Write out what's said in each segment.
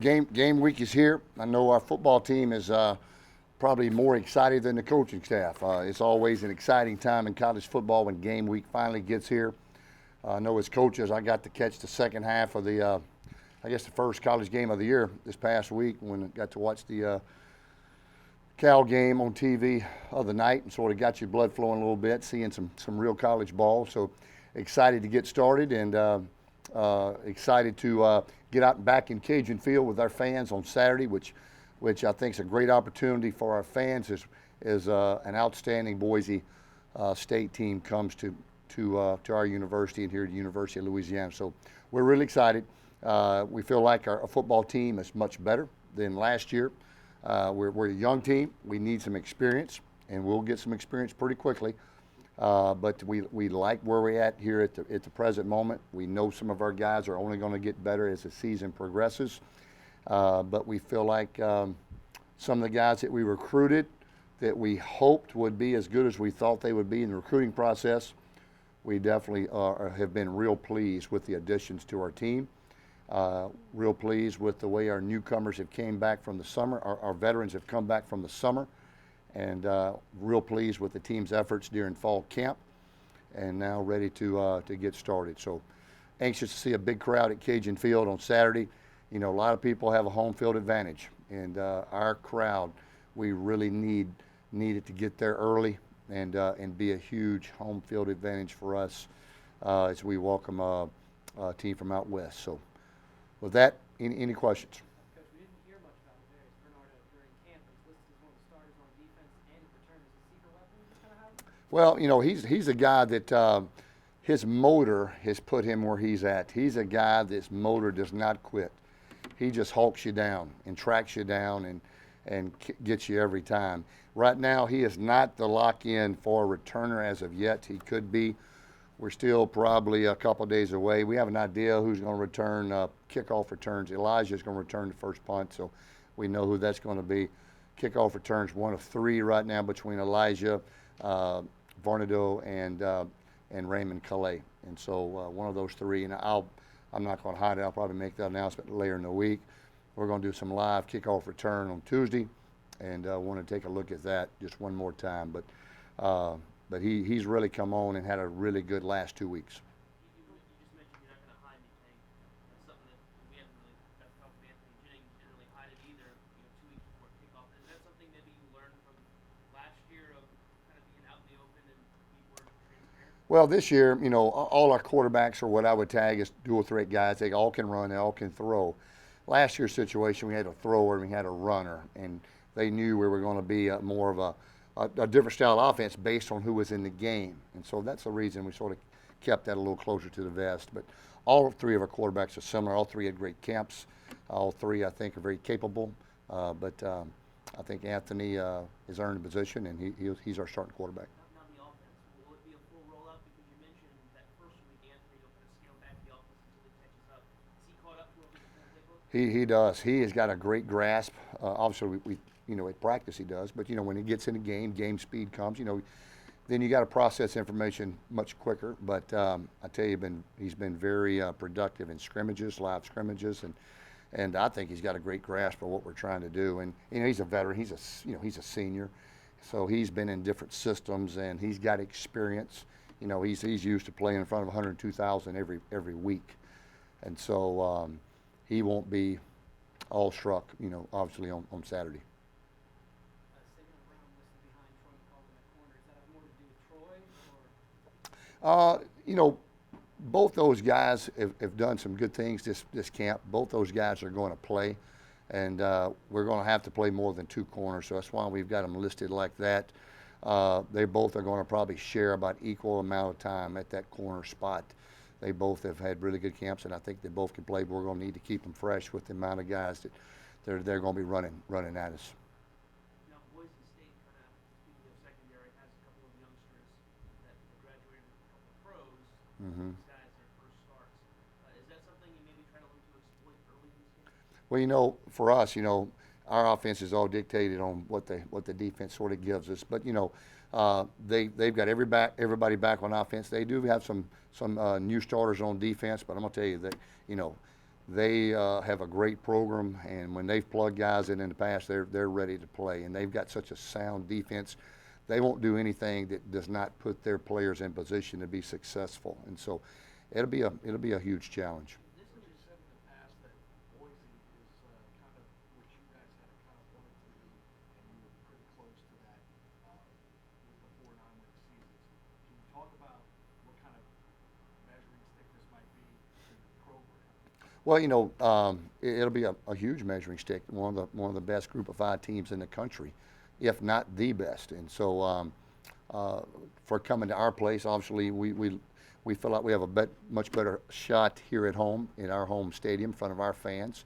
Game week is here. I know our football team is probably more excited than the coaching staff. It's always an exciting time in college football when game week finally gets here. I know as coaches, I got to catch the second half of the first college game of the year this past week when I got to watch the Cal game on TV other night and sort of got your blood flowing a little bit, seeing some real college ball. So excited to get started and excited to get out and back in Cajun Field with our fans on Saturday, which I think is a great opportunity for our fans as an outstanding Boise State team comes to our university and here at the University of Louisiana. So we're really excited. We feel like our football team is much better than last year. We're a young team. We need some experience, and we'll get some experience pretty quickly. But we like where we're at here at the present moment. We know some of our guys are only going to get better as the season progresses. But we feel like some of the guys that we recruited that we hoped would be as good as we thought they would be in the recruiting process, we definitely have been real pleased with the additions to our team. Real pleased with the way our newcomers have came back from the summer. Our veterans have come back from the summer. And real pleased with the team's efforts during fall camp, and now ready to get started. So anxious to see a big crowd at Cajun Field on Saturday. You know, a lot of people have a home field advantage, and our crowd, we really need it to get there early and be a huge home field advantage for us as we welcome a team from out west. So with that, any questions? Well, you know, he's a guy that his motor has put him where he's at. He's a guy that's motor does not quit. He just hawks you down and tracks you down and gets you every time. Right now, he is not the lock-in for a returner as of yet. He could be. We're still probably a couple of days away. We have an idea who's going to return kickoff returns. Elijah's going to return the first punt, so we know who that's going to be. Kickoff returns one of three right now between Elijah, Varnado and Raymond Calais, and so one of those three. And I'm not going to hide it. I'll probably make that announcement later in the week. We're going to do some live kickoff return on Tuesday, and want to take a look at that just one more time. But he's really come on and had a really good last 2 weeks. Well, this year, you know, all our quarterbacks are what I would tag as dual threat guys. They all can run, they all can throw. Last year's situation, we had a thrower and we had a runner, and they knew we were going to be more of a different style of offense based on who was in the game. And so that's the reason we sort of kept that a little closer to the vest. But all three of our quarterbacks are similar. All three had great camps. All three, I think, are very capable. But I think Anthony has earned a position, and he's our starting quarterback. He does. He has got a great grasp. Obviously, we you know, at practice he does, but you know, when he gets in the game speed comes. You know, then you got to process information much quicker. But I tell you, he's been very productive in scrimmages, live scrimmages, and I think he's got a great grasp of what we're trying to do. And you know, he's a veteran. He's a senior, so he's been in different systems and he's got experience. You know, he's used to playing in front of 102,000 every week, and so. He won't be all struck, you know, obviously on Saturday. You know, both those guys have done some good things this camp. Both those guys are going to play, and we're going to have to play more than two corners, so that's why we've got them listed like that. They both are going to probably share about equal amount of time at that corner spot. They both have had really good camps, and I think they both can play, but we're going to need to keep them fresh with the amount of guys that they're going to be running at us. Now, Boise State, kind of speaking of secondary, has a couple of youngsters that graduated with a couple of pros. Mm-hmm. These guys, their first starts. Is that something you maybe try to look to exploit early in this game? Well, you know, for us, you know, our offense is all dictated on what the defense sort of gives us, but you know. They've got everybody back on offense. They do have some new starters on defense, but I'm gonna tell you that, you know, they have a great program, and when they've plugged guys in the past, they're ready to play, and they've got such a sound defense. They won't do anything that does not put their players in position to be successful, and so it'll be a huge challenge. This is you said in the past that Boise is kind of what you guys had kind of wanted to be, and you were pretty close to that with the 4 9-win seasons. Can you talk about what kind of measuring stick this might be for your program? Well, it'll be a huge measuring stick. One of the best Group of 5 teams in the country, if not the best. And so, for coming to our place, obviously we feel like we have a much better shot here at home in our home stadium in front of our fans.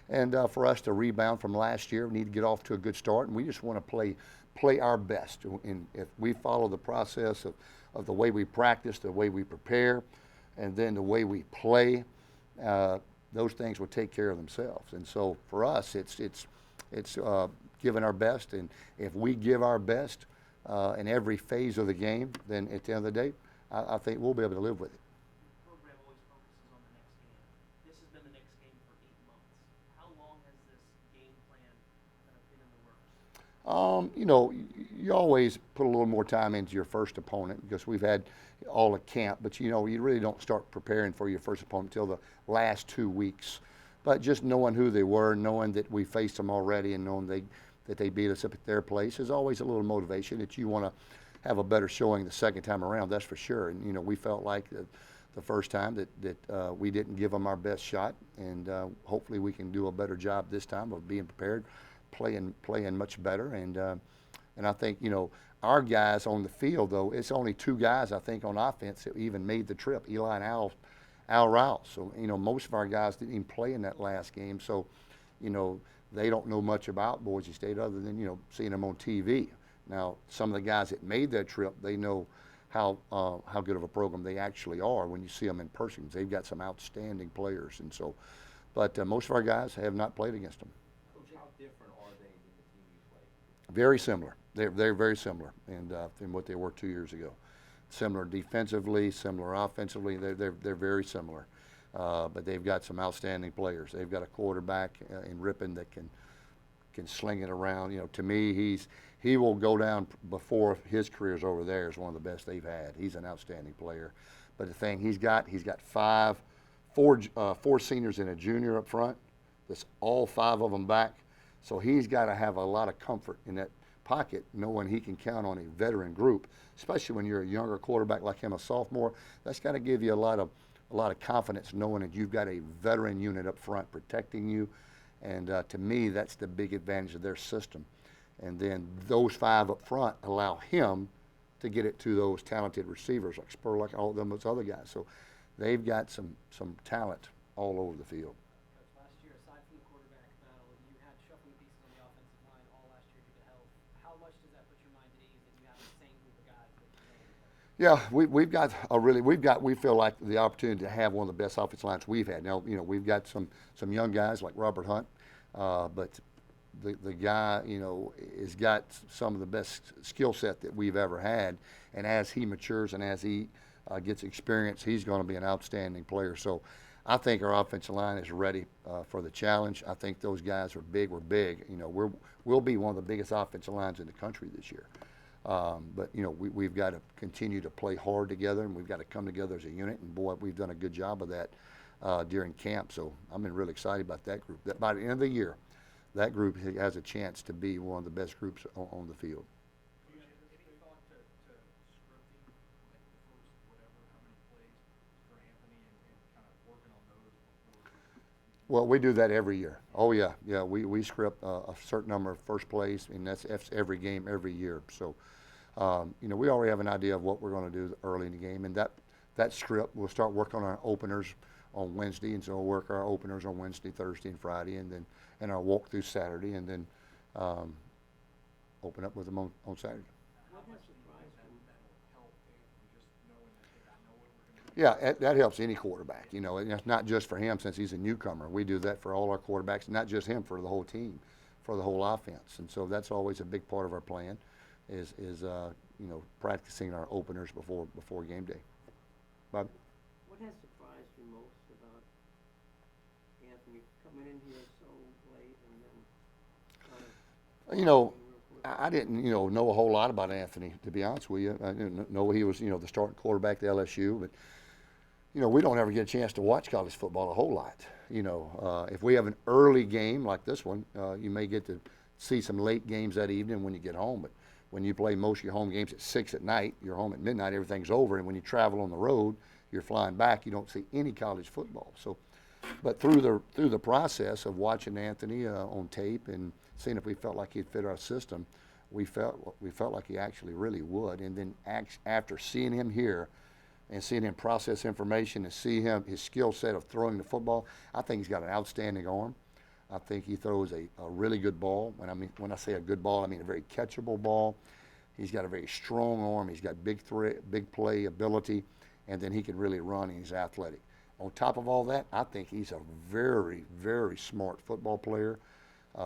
And for us to rebound from last year, we need to get off to a good start, and we just want to play our best. And if we follow the process of the way we practice, the way we prepare, and then the way we play, those things will take care of themselves. And so for us, it's giving our best, and if we give our best in every phase of the game, then at the end of the day, I think we'll be able to live with it. Your program always focuses on the next game. This has been the next game for 8 months. How long has this game plan kind of been in the works? You always put a little more time into your first opponent because we've had all the camp, but you really don't start preparing for your first opponent until the last 2 weeks. But just knowing who they were, knowing that we faced them already, and knowing that they beat us up at their place is always a little motivation that you want to have a better showing the second time around, that's for sure. And we felt like the first time that we didn't give them our best shot, and hopefully we can do a better job this time of being prepared, playing much better. And I think our guys on the field, though, it's only 2 guys I think on offense that even made the trip, Eli and Al Rouse. So most of our guys didn't even play in that last game. So they don't know much about Boise State other than seeing them on TV. Now, some of the guys that made that trip, they know how good of a program they actually are when you see them in person. They've got some outstanding players, and so. But most of our guys have not played against them. Coach, how different are they than the team you played? Very similar. They're very similar, and than what they were 2 years ago. Similar defensively, similar offensively. They're very similar, but they've got some outstanding players. They've got a quarterback in Rippon that can sling it around. To me, he will go down before his career's over there as one of the best they've had. He's an outstanding player. But the thing he's got four seniors and a junior up front. That's all 5 of them back. So he's got to have a lot of comfort in that pocket, knowing he can count on a veteran group, especially when you're a younger quarterback like him, a sophomore. That's got to give you a lot of confidence, knowing that you've got a veteran unit up front protecting you. And to me, that's the big advantage of their system. And then those 5 up front allow him to get it to those talented receivers like Spurlock, all of them, those other guys. So they've got some talent all over the field. Coach, last year, aside from the quarterback battle, you had shuffling pieces on the offensive line all last year due to health. How much does that put your mind at ease that you have the same group of guys that you know? Yeah, we feel like the opportunity to have one of the best offensive lines we've had. Now, we've got some young guys like Robert Hunt, but the guy, has got some of the best skill set that we've ever had. And as he matures and as he gets experience, he's going to be an outstanding player. So I think our offensive line is ready for the challenge. I think those guys are big. We're big. We'll be one of the biggest offensive lines in the country this year. But we've got to continue to play hard together, and we've got to come together as a unit. And boy, we've done a good job of that during camp. So I'm really excited about that group. That by the end of the year, that group has a chance to be one of the best groups on the field. Do you have any thought to scripting, like the first whatever, how many plays for Anthony and kind of working on those before? Well, we do that every year. Oh yeah. We script a certain number of first plays, and that's every game, every year. So, we already have an idea of what we're going to do early in the game, and that script, we'll start working on our openers on Wednesday, and so we'll work our openers on Wednesday, Thursday, and Friday, and our walkthrough Saturday, and then open up with them on Saturday. How much do you think that'll help Anthony, just knowing that, hey, I know what we're going to do? Yeah, that helps any quarterback, and it's not just for him since he's a newcomer. We do that for all our quarterbacks, not just him, for the whole team, for the whole offense. And so that's always a big part of our plan is practicing our openers before game day. Bob? What has surprised you most about You know, I didn't, know a whole lot about Anthony, to be honest with you. I didn't know he was, the starting quarterback at LSU, but we don't ever get a chance to watch college football a whole lot. If we have an early game like this one, you may get to see some late games that evening when you get home. But when you play most of your home games at 6 at night, you're home at midnight, everything's over. And when you travel on the road, you're flying back, you don't see any college football. So, but through the process of watching Anthony on tape and seeing if we felt like he'd fit our system, we felt like he actually really would. And then after seeing him here and seeing him process information and see his skill set of throwing the football, I think he's got an outstanding arm. I think he throws a really good ball. When I say a good ball, I mean a very catchable ball. He's got a very strong arm. He's got big play ability, and then he can really run, and he's athletic. On top of all that, I think he's a very, very smart football player,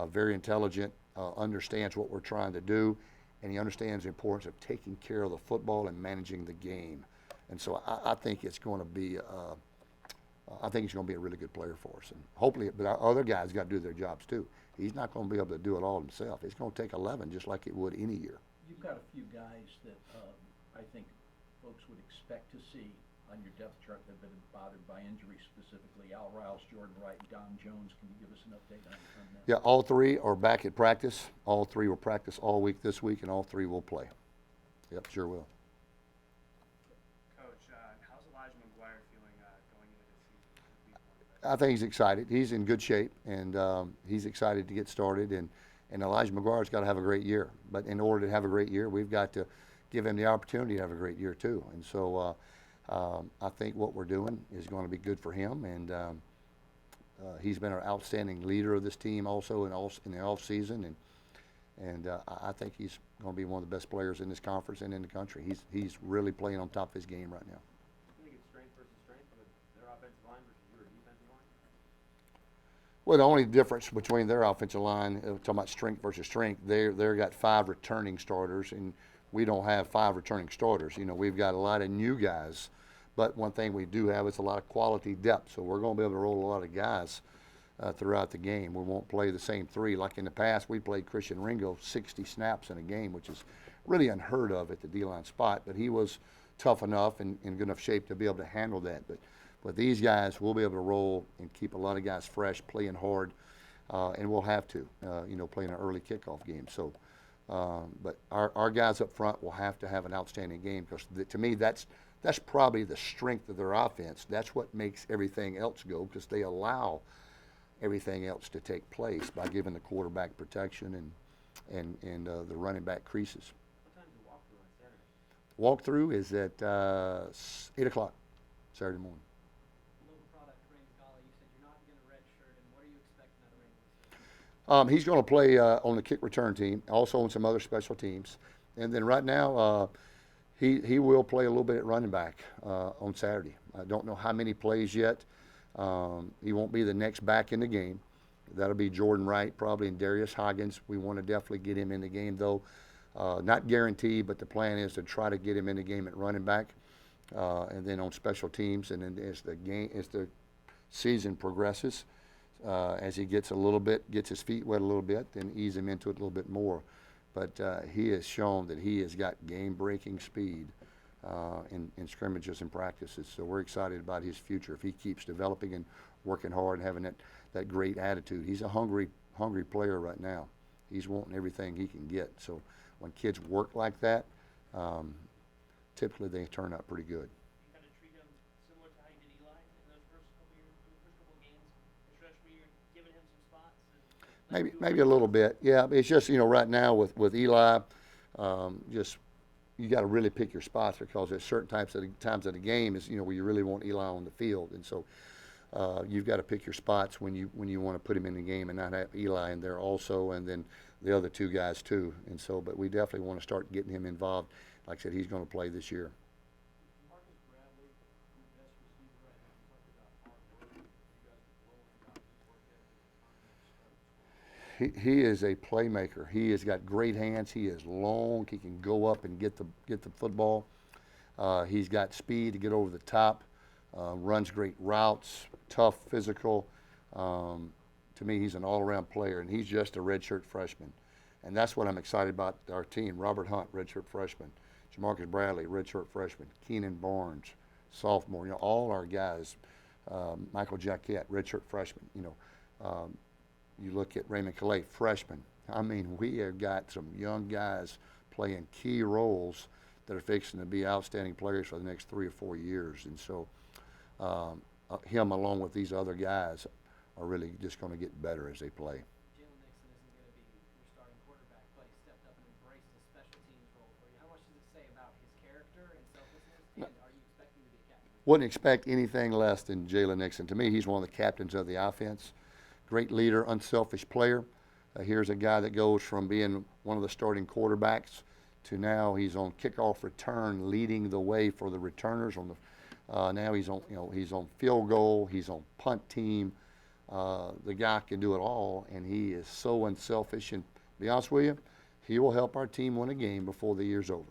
very intelligent, understands what we're trying to do, and he understands the importance of taking care of the football and managing the game. And so I think it's going to be a really good player for us. And hopefully, but our other guys got to do their jobs too. He's not going to be able to do it all himself. It's going to take 11 just like it would any year. You've got a few guys that I think folks would expect to see on your depth chart that have been bothered by injury, specifically Al Riles, Jordan Wright, and Don Jones. Can you give us an update on that? Yeah, all three are back at practice. All three will practice all week this week, and all three will play. Yep, sure will. I think he's excited. He's in good shape, and he's excited to get started. And Elijah McGuire's got to have a great year. But in order to have a great year, we've got to give him the opportunity to have a great year too. And so I think what we're doing is going to be good for him. And he's been an outstanding leader of this team also in the off season. And I think he's going to be one of the best players in this conference and in the country. He's really playing on top of his game right now. You think it's strength versus strength with their offensive line versus your defensive line? Well, the only difference between their offensive line, talking about strength versus strength, they've got 5 returning starters, and we don't have 5 returning starters. We've got a lot of new guys, but one thing we do have is a lot of quality depth, so we're going to be able to roll a lot of guys throughout the game. We won't play the same 3. Like in the past, we played Christian Ringo 60 snaps in a game, which is really unheard of at the D-line spot, but he was tough enough and in good enough shape to be able to handle that. But these guys, we'll be able to roll and keep a lot of guys fresh, playing hard, and we'll have to, playing an early kickoff game. So, but our guys up front will have to have an outstanding game because to me that's probably the strength of their offense. That's what makes everything else go because they allow everything else to take place by giving the quarterback protection and the running back creases. What time is the walkthrough on Saturday? Walkthrough is at 8 o'clock Saturday morning. He's going to play on the kick return team, also on some other special teams. And then right now, he will play a little bit at running back on Saturday. I don't know how many plays yet. He won't be the next back in the game. That'll be Jordan Wright, probably, and Darius Hoggins. We want to definitely get him in the game, though. Not guaranteed, but the plan is to try to get him in the game at running back, and then on special teams. And then as the season progresses, as he gets his feet wet a little bit, then ease him into it a little bit more. But he has shown that he has got game-breaking speed in scrimmages and practices. So we're excited about his future if he keeps developing and working hard and having that great attitude. He's a hungry player right now. He's wanting everything he can get. So when kids work like that, typically they turn out pretty good. You kind of treat him similar to how you did Eli in those first couple games, his freshman year, giving him some spots. Maybe a little bit, yeah. It's just right now with Eli, just you got to really pick your spots because there's certain times of the game is where you really want Eli on the field, and so you've got to pick your spots when you want to put him in the game and not have Eli in there also, and then the other 2 guys too. And so, but we definitely want to start getting him involved. Like I said, he's going to play this year. He is a playmaker. He has got great hands. He is long. He can go up and get the football. He's got speed to get over the top. Runs great routes. Tough, physical. To me, he's an all-around player, and he's just a redshirt freshman. And that's what I'm excited about our team. Robert Hunt, redshirt freshman. Jamarcus Bradley, redshirt freshman. Keenan Barnes, sophomore. All our guys. Michael Jaquette, redshirt freshman. You look at Raymond Calais, freshman. I mean, we have got some young guys playing key roles that are fixing to be outstanding players for the next 3 or 4 years. And so him along with these other guys are really just going to get better as they play. Jalen Nixon isn't going to be your starting quarterback, but he stepped up and embraced his special teams role for you. How much does it say about his character and selflessness, and are you expecting to be a captain? Wouldn't expect anything less than Jalen Nixon. To me, he's one of the captains of the offense. Great leader, unselfish player. Here's a guy that goes from being one of the starting quarterbacks to now he's on kickoff return, leading the way for the returners. Now he's on, he's on field goal, he's on punt team. The guy can do it all, and he is so unselfish. And to be honest with you, he will help our team win a game before the year's over.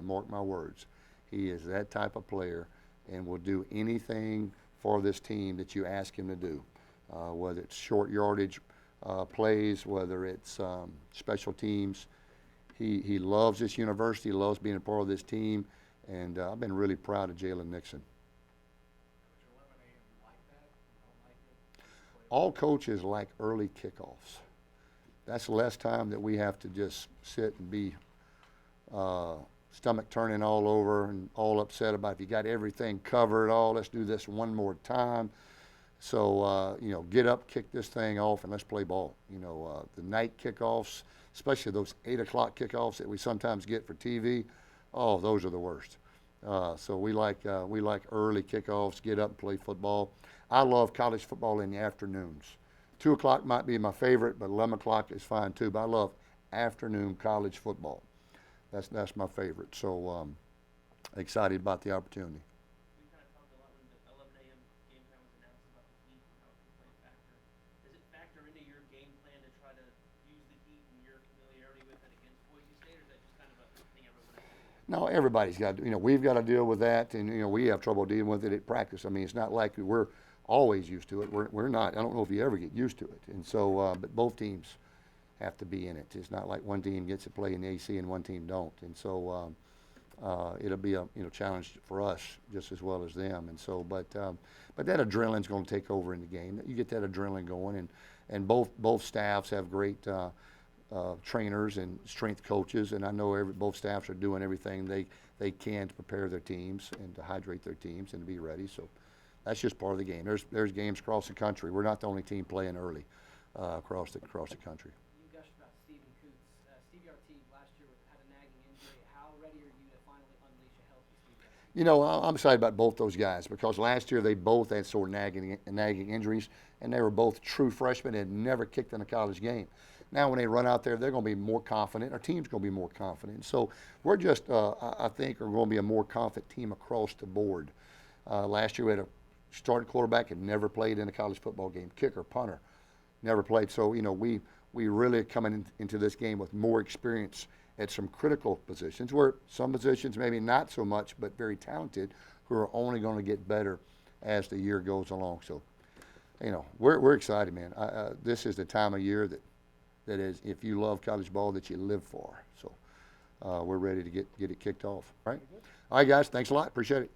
Mark my words. He is that type of player and will do anything for this team that you ask him to do, whether it's short yardage plays, whether it's special teams. He loves this university, loves being a part of this team, and I've been really proud of Jalen Nixon. All coaches like early kickoffs. That's less time that we have to just sit and be stomach turning all over and all upset about if you got everything covered. Let's do this one more time. So, get up, kick this thing off, and let's play ball. The night kickoffs, especially those 8 o'clock kickoffs that we sometimes get for TV, those are the worst. So we like early kickoffs, get up and play football. I love college football in the afternoons. 2 o'clock might be my favorite, but 11 o'clock is fine too. But I love afternoon college football. That's my favorite. So excited about the opportunity. We kind of talked a lot when the 11 a.m. game time was announced about the heat and how it could play a factor. Does it factor into your game plan to try to use the heat and your familiarity with it against Boise State, or is that just kind of a thing everyone has to do? No, everybody's got to, we've got to deal with that, and, we have trouble dealing with it at practice. I mean, it's not like we're always used to it. We're not. I don't know if you ever get used to it. And so, but both teams have to be in it. It's not like one team gets to play in the AC and one team don't. And so, it'll be a challenge for us just as well as them. And so, but that adrenaline's going to take over in the game. You get that adrenaline going, and both staffs have great trainers and strength coaches, and I know both staffs are doing everything they can to prepare their teams and to hydrate their teams and to be ready. So that's just part of the game. There's games across the country. We're not the only team playing early across the country. You gushed about Stephen Coots. Steve Yartig last year had a nagging injury. How ready are you to finally unleash a healthy Steve Yartig? I'm excited about both those guys because last year they both had sort of nagging injuries, and they were both true freshmen and had never kicked in a college game. Now when they run out there, they're going to be more confident. Our team's going to be more confident. So we're just, I think, are going to be a more confident team across the board. Last year we had a starting quarterback had never played in a college football game. Kicker, punter, never played. So, we really are coming into this game with more experience at some critical positions where some positions maybe not so much, but very talented, who are only going to get better as the year goes along. So, we're excited, man. This is the time of year that is, if you love college ball, that you live for. So we're ready to get it kicked off. All right? All right, guys. Thanks a lot. Appreciate it.